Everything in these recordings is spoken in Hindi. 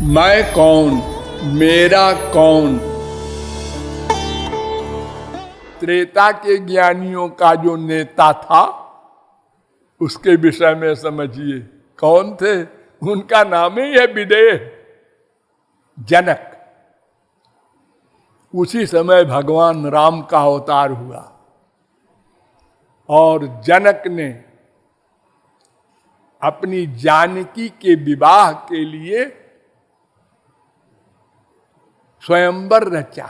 मैं कौन, मेरा कौन। त्रेता के ज्ञानियों का जो नेता था उसके विषय में समझिए कौन थे। उनका नाम ही है विदेह, जनक। उसी समय भगवान राम का अवतार हुआ और जनक ने अपनी जानकी के विवाह के लिए स्वयंवर रचा।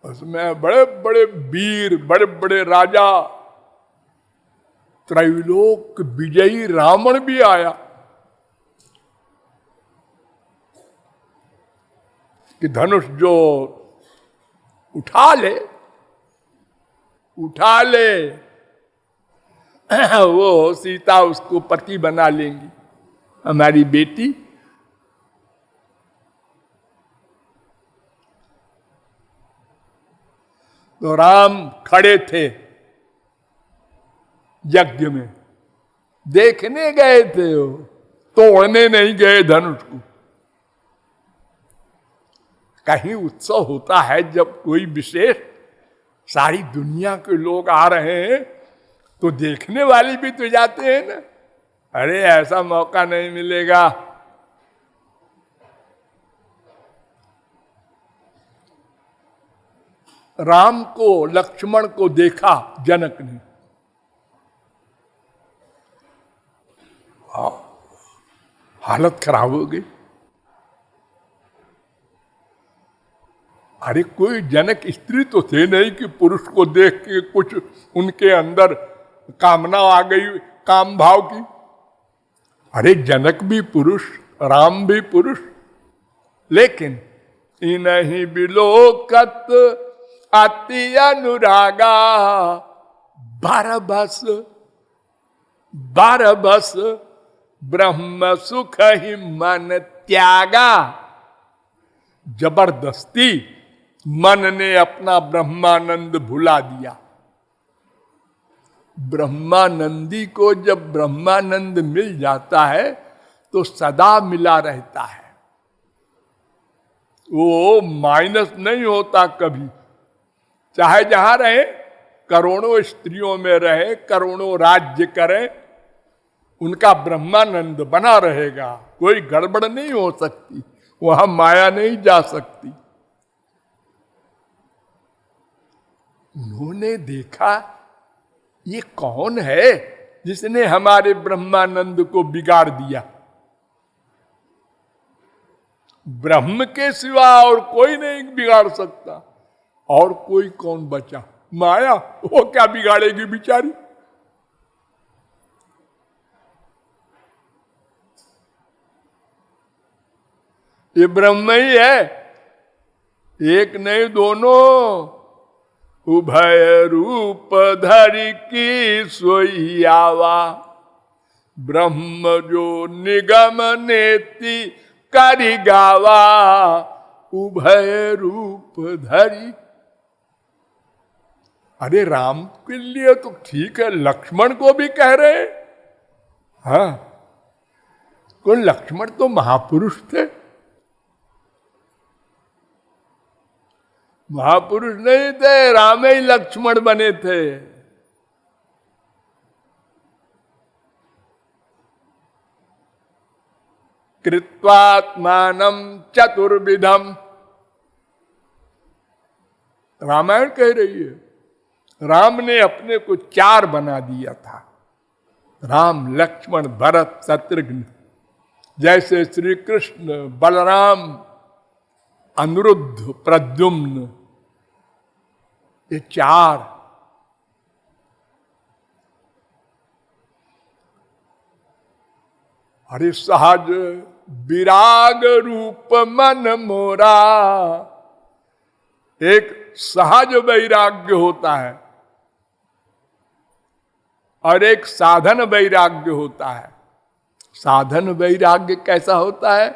उसमें बड़े बड़े वीर, बड़े बड़े राजा, त्रैलोक विजयी रावण भी आया कि धनुष जो उठा ले वो सीता उसको पति बना लेंगी, हमारी बेटी। तो राम खड़े थे यज्ञ में, देखने गए थे, वो तोड़ने नहीं गए धनुष को। कहीं उत्सव होता है जब कोई विशेष, सारी दुनिया के लोग आ रहे हैं तो देखने वाले भी तो जाते हैं ना। अरे ऐसा मौका नहीं मिलेगा। राम को, लक्ष्मण को देखा जनक ने, हालत खराब हो गई। अरे कोई जनक स्त्री तो थे नहीं कि पुरुष को देख के कुछ उनके अंदर कामना आ गई, काम भाव की। अरे जनक भी पुरुष, राम भी पुरुष, लेकिन इन्हीं बिलोकत अति अनुरागा, बारबस ब्रह्म सुख ही मन त्यागा। जबरदस्ती मन ने अपना ब्रह्मानंद भुला दिया। ब्रह्मानंदी को जब ब्रह्मानंद मिल जाता है तो सदा मिला रहता है, वो माइनस नहीं होता कभी। चाहे जहां रहे, करोड़ों स्त्रियों में रहे, करोड़ों राज्य करें, उनका ब्रह्मानंद बना रहेगा। कोई गड़बड़ नहीं हो सकती, वहां माया नहीं जा सकती। उन्होंने देखा ये कौन है जिसने हमारे ब्रह्मानंद को बिगाड़ दिया। ब्रह्म के सिवा और कोई नहीं बिगाड़ सकता। और कोई कौन बचा? माया, वो क्या बिगाड़ेगी बिचारी। ये ब्रह्म ही है, एक नहीं दोनों। उभय रूप धरि की सोई आवा, ब्रह्म जो निगम नेति करि गावा। उभय रूप धरि, अरे राम के लिए तो ठीक है, लक्ष्मण को भी कह रहे। हाँ, कौन? लक्ष्मण तो महापुरुष थे। महापुरुष नहीं थे, राम ही लक्ष्मण बने थे। कृत्वात्मानं चतुर्विधम, रामायण कह रही है। राम ने अपने को चार बना दिया था, राम, लक्ष्मण, भरत, शत्रुघ्न। जैसे श्री कृष्ण, बलराम, अनिरुद्ध, प्रद्युम्न, ये चार। अरे सहज विराग रूप मन मोरा, एक सहज वैराग्य होता है और एक साधन वैराग्य होता है। साधन वैराग्य कैसा होता है?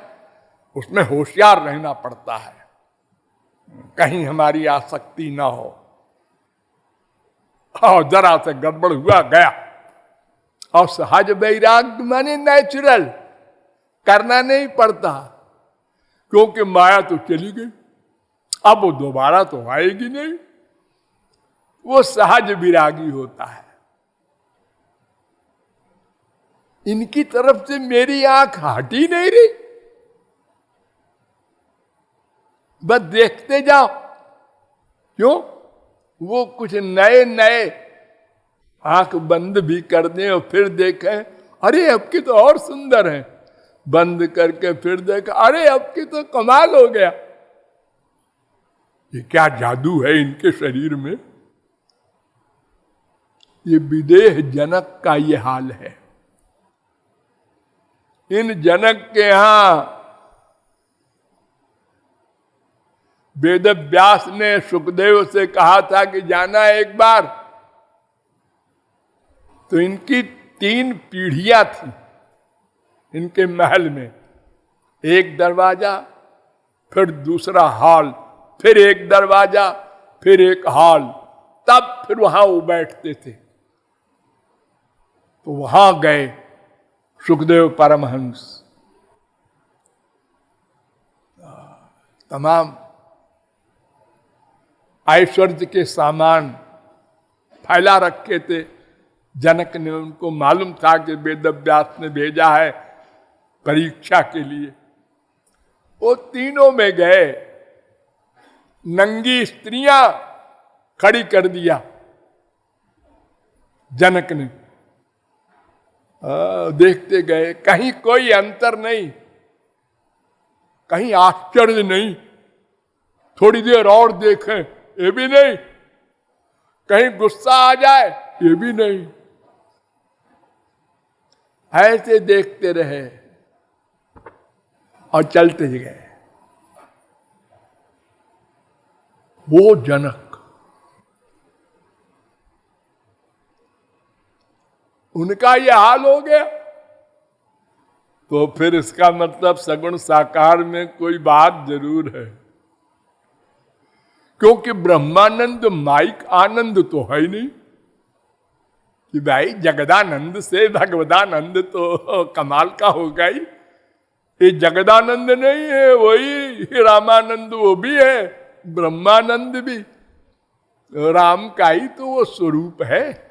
उसमें होशियार रहना पड़ता है, कहीं हमारी आसक्ति ना हो। और जरा से गड़बड़ हुआ, गया। और सहज वैराग्य माने नेचुरल, करना नहीं पड़ता, क्योंकि माया तो चली गई, अब वो दोबारा तो आएगी नहीं। वो सहज विरागी होता है। इनकी तरफ से मेरी आंख हट ही नहीं रही, बस देखते जाओ। क्यों? वो कुछ नए नए आंख बंद भी कर दें और फिर देखें, अरे अब की तो और सुंदर है, बंद करके फिर देखा, अरे अब की तो कमाल हो गया। ये क्या जादू है इनके शरीर में। ये विदेह जनक का ये हाल है। इन जनक के यहां वेद व्यास ने सुखदेव से कहा था कि जाना एक बार, तो इनकी 3 पीढ़ियां थी इनके महल में। एक दरवाजा, फिर दूसरा हॉल, फिर एक दरवाजा, फिर एक हॉल, तब फिर वहां वो बैठते थे। तो वहां गए सुखदेव परमहंस, तमाम ऐश्वर्य के सामान फैला रखे थे। जनक ने, उनको मालूम था कि वेद व्यास ने भेजा है परीक्षा के लिए। वो तीनों में गए, नंगी स्त्रियां खड़ी कर दिया जनक ने। देखते गए, कहीं कोई अंतर नहीं, कहीं आश्चर्य नहीं, थोड़ी देर और देखें ये भी नहीं, कहीं गुस्सा आ जाए ये भी नहीं। ऐसे देखते रहे और चलते गए। वो जनक, उनका ये हाल हो गया, तो फिर इसका मतलब सगुण साकार में कोई बात जरूर है। क्योंकि ब्रह्मानंद माइक आनंद तो है ही नहीं कि भाई जगदानंद से भगवदानंद तो कमाल का होगा ही। ये जगदानंद नहीं है, वही रामानंद वो भी है, ब्रह्मानंद भी राम का ही तो वो स्वरूप है।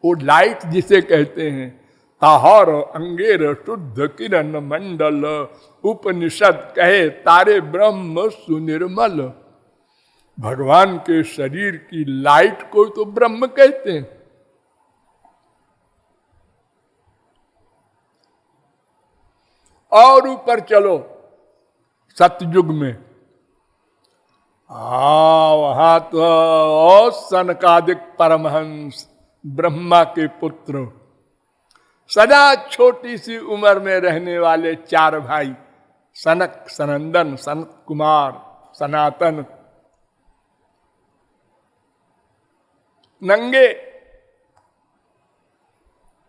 वो लाइट जिसे कहते हैं, ताहर अंगेर शुद्ध किरण मंडल, उपनिषद कहे तारे ब्रह्म सुनिर्मल। भगवान के शरीर की लाइट को तो ब्रह्म कहते हैं। और ऊपर चलो सतयुग में, वहां तो सनकादिक परमहंस ब्रह्मा के पुत्र, सदा छोटी सी उम्र में रहने वाले 4 भाई, सनक, सनंदन, सनत कुमार, सनातन, नंगे,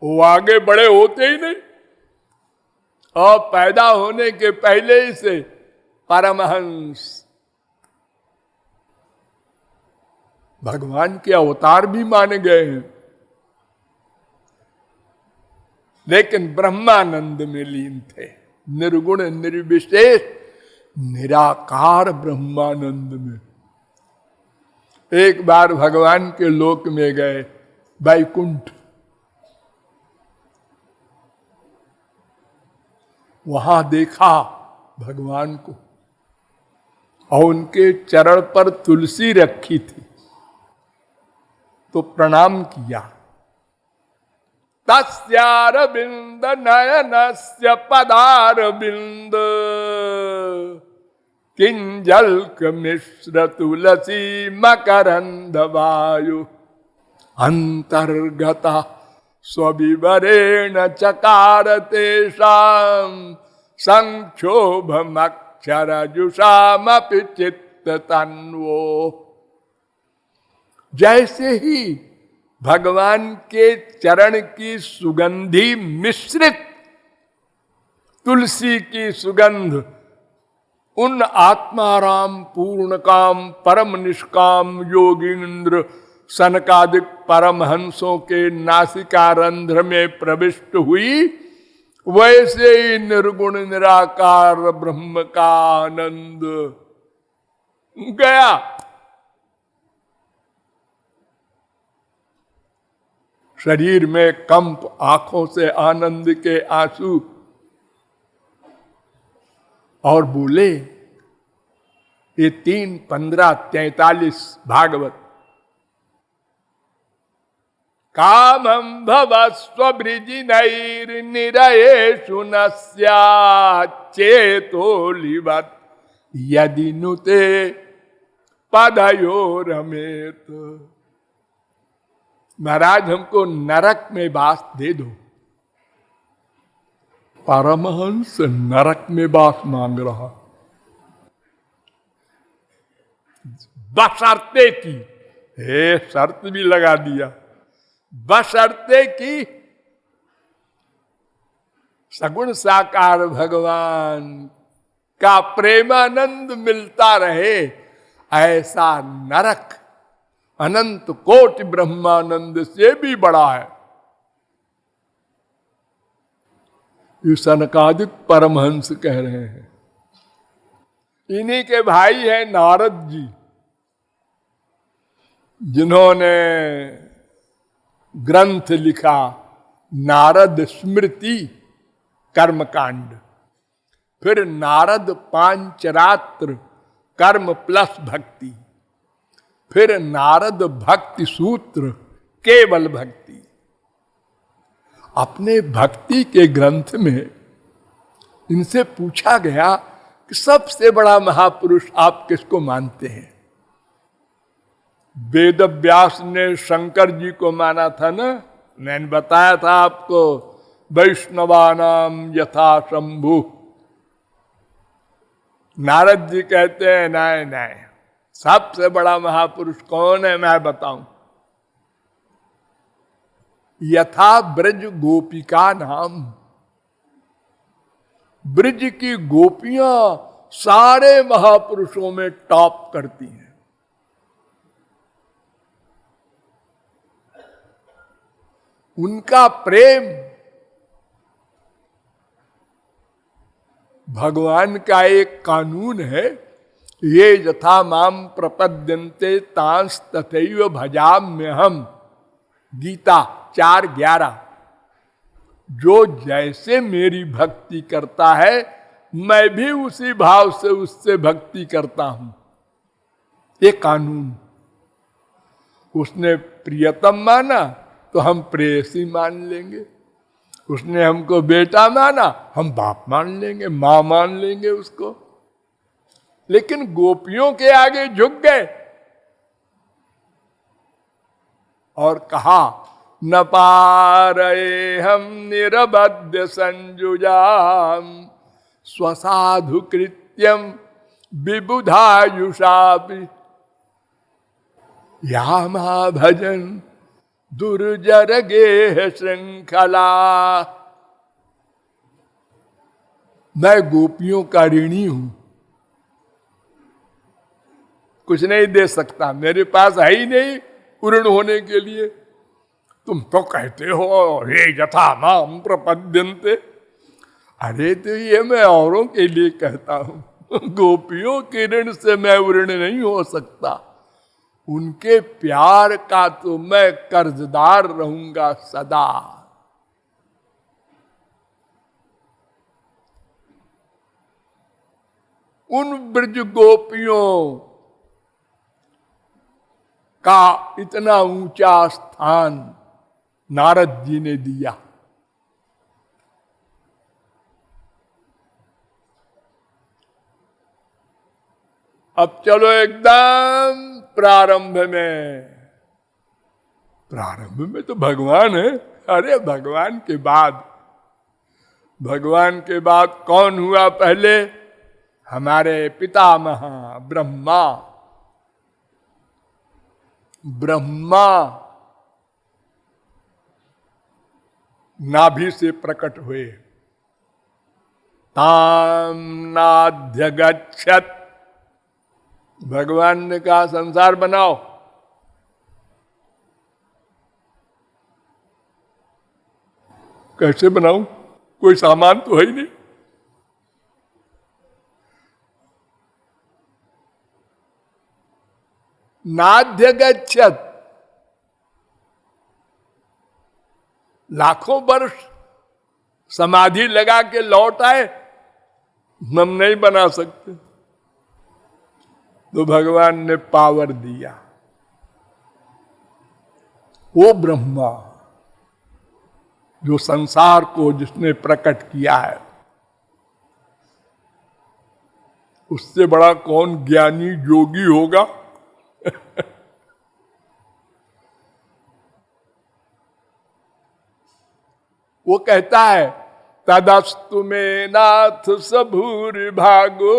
वो आगे बड़े होते ही नहीं, और पैदा होने के पहले ही से परमहंस, भगवान के अवतार भी माने गए हैं। लेकिन ब्रह्मानंद में लीन थे, निर्गुण निर्विशेष निराकार ब्रह्मानंद में। एक बार भगवान के लोक में गए, वैकुंठ, वहां देखा भगवान को, और उनके चरण पर तुलसी रखी थी, तो प्रणाम किया। तस्यारविंद नयनस्य पदारविंद किंजल्क मिश्र तुलसी मकरंद वायु अंतर्गता स्वविवरेण चकार तेषां संक्षोभमक्षरजुषामपि चित्ततन्वो। जैसे ही भगवान के चरण की सुगंधी मिश्रित तुलसी की सुगंध उन आत्माराम पूर्ण काम परम निष्काम योगींद्र सनकादिक परमहंसों के नासिका रंध्र में प्रविष्ट हुई, वैसे ही निर्गुण निराकार ब्रह्म का आनंद गया। शरीर में कंप, आंखों से आनंद के आंसू, और बोले ये 3, 15, 43 भागवत। कामं भवस्व बृजिनैर्निरयेषु न स्याच्चेतोऽलिवत् यदि नुते पदयोरमेत। महाराज हमको नरक में वास दे दो। परमहंस नरक में वास मांग रहा, बशर्ते की, हे शर्त भी लगा दिया, बशर्ते की सगुण साकार भगवान का प्रेमानंद मिलता रहे। ऐसा नरक अनंत कोटि ब्रह्मानंद से भी बड़ा है। ये सनकादिक परमहंस कह रहे हैं। इन्हीं के भाई हैं नारद जी, जिन्होंने ग्रंथ लिखा नारद स्मृति कर्मकांड, फिर नारद पांचरात्र कर्म प्लस भक्ति, फिर नारद भक्ति सूत्र केवल भक्ति। अपने भक्ति के ग्रंथ में इनसे पूछा गया कि सबसे बड़ा महापुरुष आप किसको मानते हैं? वेद व्यास ने शंकर जी को माना था ना, मैंने बताया था आपको, वैष्णवानाम यथा शंभु। नारद जी कहते हैं नहीं नहीं, सबसे बड़ा महापुरुष कौन है मैं बताऊं? यथा ब्रज गोपिका नाम, ब्रज की गोपियां सारे महापुरुषों में टॉप करती हैं। उनका प्रेम भगवान का एक कानून है, ये यथा माम प्रपद्यन्ते तांस तथैव भजाम्यहम्। गीता 4:11। जो जैसे मेरी भक्ति करता है मैं भी उसी भाव से उससे भक्ति करता हूं। ये कानून। उसने प्रियतम माना तो हम प्रेयसी मान लेंगे, उसने हमको बेटा माना हम बाप मान लेंगे, मां मान लेंगे उसको। लेकिन गोपियों के आगे झुक गए और कहा न पारये हम निरबद्ध संजुजाम स्वसाधु कृत्यम विबुधायुषापि यामा भजन दुर्जर गेह श्रृंखला। मैं गोपियों का ऋणी हूं, कुछ नहीं दे सकता, मेरे पास है ही नहीं पूर्ण होने के लिए। तुम तो कहते हो हे यथा माम प्रपद्यन्ते। अरे तो ये मैं औरों के लिए कहता हूं, गोपियों के ऋण से मैं ऋण नहीं हो सकता। उनके प्यार का तो मैं कर्जदार रहूंगा सदा। उन ब्रज गोपियों का इतना ऊंचा स्थान नारद जी ने दिया। अब चलो एकदम प्रारंभ में। प्रारंभ में तो भगवान है। अरे भगवान के बाद, भगवान के बाद कौन हुआ पहले? हमारे पितामह ब्रह्मा। ब्रह्मा नाभि से प्रकट हुए। ताम नाध्यगच्छत, भगवान ने कहा संसार बनाओ। कैसे बनाऊं? कोई सामान तो है ही नहीं। नाद्य गच्छत, लाखों वर्ष समाधि लगा के लौट आए, हम नहीं बना सकते। तो भगवान ने पावर दिया। वो ब्रह्मा जो संसार को जिसने प्रकट किया है, उससे बड़ा कौन ज्ञानी योगी होगा? वो कहता है तदस्तु में नाथ सबूर भागो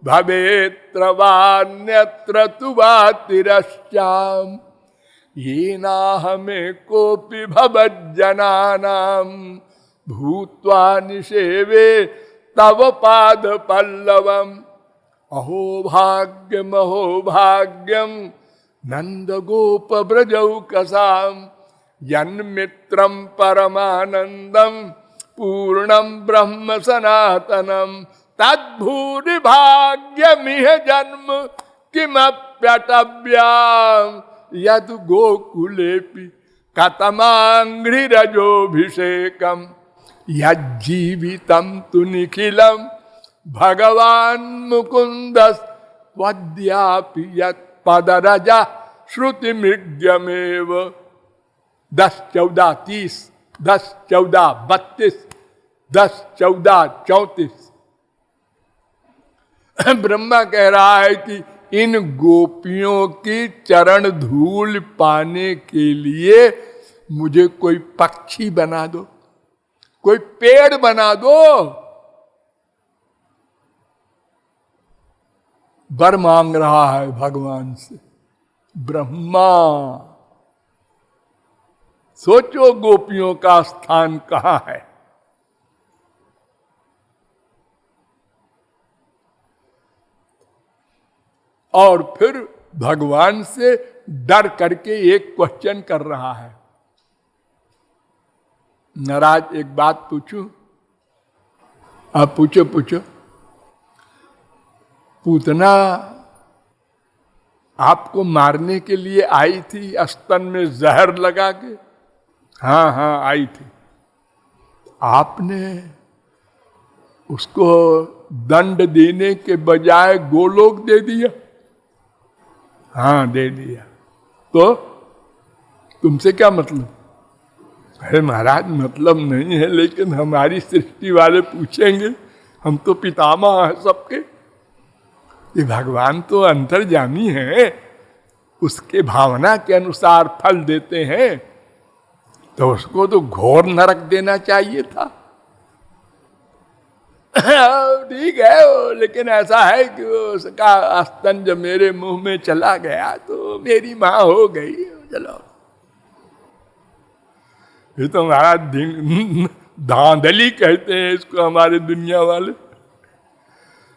भवेत्र वान्यत्र तु वा तिरश्चाम ये ना हमें कोपि भवज्जनानाम भूत्वा निषेवे तव पाद पल्लवम अहो भाग्यम नंद गोप ब्रजौकसाम यन्मित्रम परमानंदम पूर्णम ब्रह्म सनातनम तद्भूरि भाग्यमिह जन्म किमप्यटव्याम यद गोकुलेपि कतमांघ्रिरजोभिषेकम यज्जीवितम तु निखिलम भगवान मुकुंदस्त्वद्यापि यत्पदरजा श्रुति मृग्यमेव 10, 14, 30, 10, 14, 32, 10, 14, 34। ब्रह्मा कह रहा है कि इन गोपियों की चरण धूल पाने के लिए मुझे कोई पक्षी बना दो, कोई पेड़ बना दो। वर मांग रहा है भगवान से ब्रह्मा। सोचो गोपियों का स्थान कहां है। और फिर भगवान से डर करके एक क्वेश्चन कर रहा है, महाराज एक बात पूछूं? आप पूछो पूछो। पूतना आपको मारने के लिए आई थी, स्तन में जहर लगा के? हाँ हाँ आई थी। आपने उसको दंड देने के बजाय गोलोक दे दिया? हाँ दे दिया। तो तुमसे क्या मतलब? अरे महाराज मतलब नहीं है, लेकिन हमारी सृष्टि वाले पूछेंगे, हम तो पितामह हैं सबके। ये भगवान तो अंतर्यामी है, उसके भावना के अनुसार फल देते हैं, तो उसको तो घोर नरक देना चाहिए था। ठीक है, लेकिन ऐसा है कि उसका स्तन जब मेरे मुंह में चला गया तो मेरी माँ हो गई। चलो, ये तो हमारा धांधली कहते हैं इसको हमारे दुनिया वाले,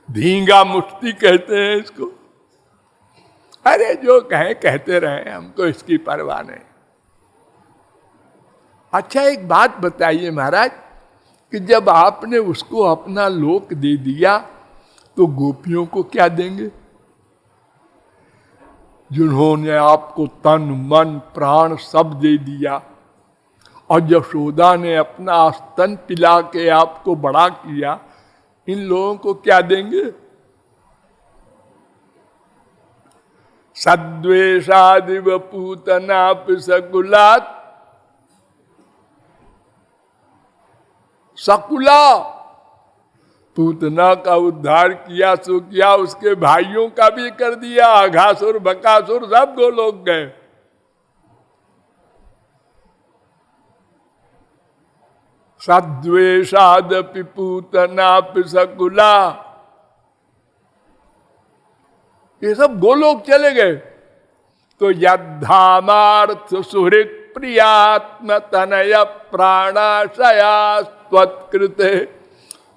धींगा मुफ्ती कहते हैं इसको। अरे जो कहे कहते रहे, हमको इसकी परवाह नहीं। अच्छा एक बात बताइए महाराज कि जब आपने उसको अपना लोक दे दिया तो गोपियों को क्या देंगे? जिन्होंने आपको तन मन प्राण सब दे दिया, और यशोदा ने अपना स्तन पिला के आपको बड़ा किया, इन लोगों को क्या देंगे? सद्वेषादिव पूतनाप सकुलात, सकुला पूतना का उद्धार किया सो किया, उसके भाइयों का भी कर दिया। अघासुर बकासुर सब गोलोक गए। सद्वेषादपि पूतनापि सकुला, ये सब गोलोक चले गए। तो यद्धामार्थ सुहृत प्रियात्म तनय प्राणाशयास्त्वत्कृते,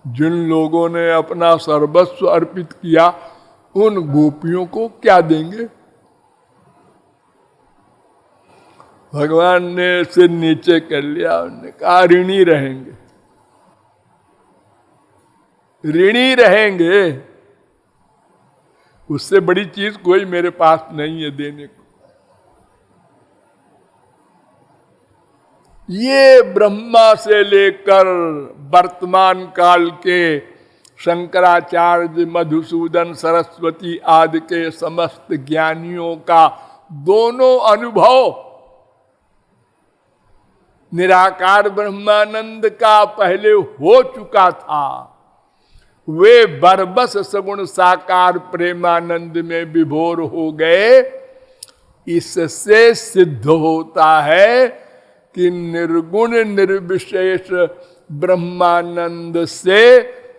जिन लोगों ने अपना सर्वस्व अर्पित किया उन गोपियों को क्या देंगे? भगवान ने सिर नीचे कर लिया, उन्होंने कहा ऋणी रहेंगे। ऋणी रहेंगे। उससे बड़ी चीज कोई मेरे पास नहीं है देने को। ये ब्रह्मा से लेकर वर्तमान काल के शंकराचार्य, मधुसूदन सरस्वती आदि के समस्त ज्ञानियों का दोनों अनुभव निराकार ब्रह्मानंद का पहले हो चुका था। वे बरबस सगुण साकार प्रेमानंद में विभोर हो गए। इससे सिद्ध होता है कि निर्गुण निर्विशेष ब्रह्मानंद से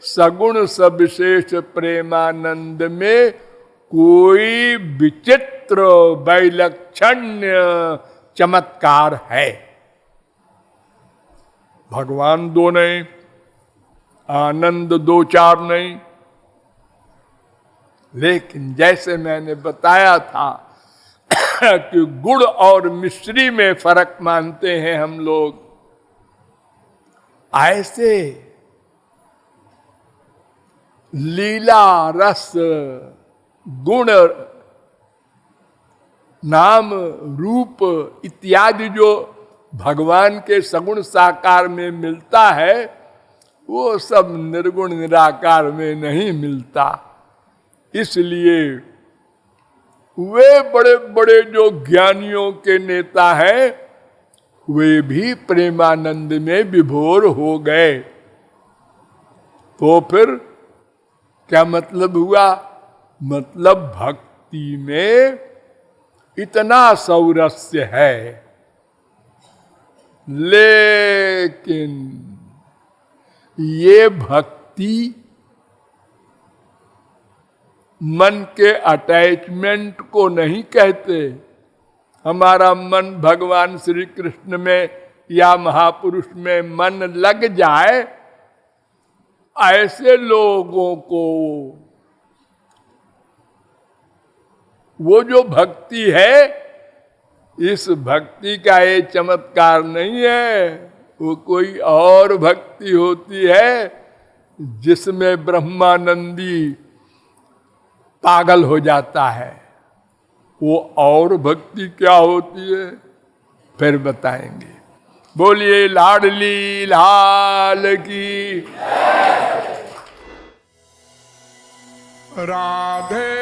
सगुण सविशेष प्रेमानंद में कोई विचित्र वैलक्षण्य चमत्कार है। भगवान दो नहीं, आनंद दो चार नहीं, लेकिन जैसे मैंने बताया था कि गुड़ और मिश्री में फर्क मानते हैं हम लोग, ऐसे लीला रस गुण नाम रूप इत्यादि जो भगवान के सगुण साकार में मिलता है, वो सब निर्गुण निराकार में नहीं मिलता। इसलिए वे बड़े बड़े जो ज्ञानियों के नेता हैं, वे भी प्रेमानंद में विभोर हो गए। तो फिर क्या मतलब हुआ? मतलब भक्ति में इतना सौरस्य है, लेकिन ये भक्ति मन के अटैचमेंट को नहीं कहते। हमारा मन भगवान श्री कृष्ण में या महापुरुष में मन लग जाए, ऐसे लोगों को वो जो भक्ति है, इस भक्ति का ये चमत्कार नहीं है। वो कोई और भक्ति होती है जिसमें ब्रह्मानंदी पागल हो जाता है। वो और भक्ति क्या होती है फिर बताएंगे। बोलिए लाडली लाल की। राधे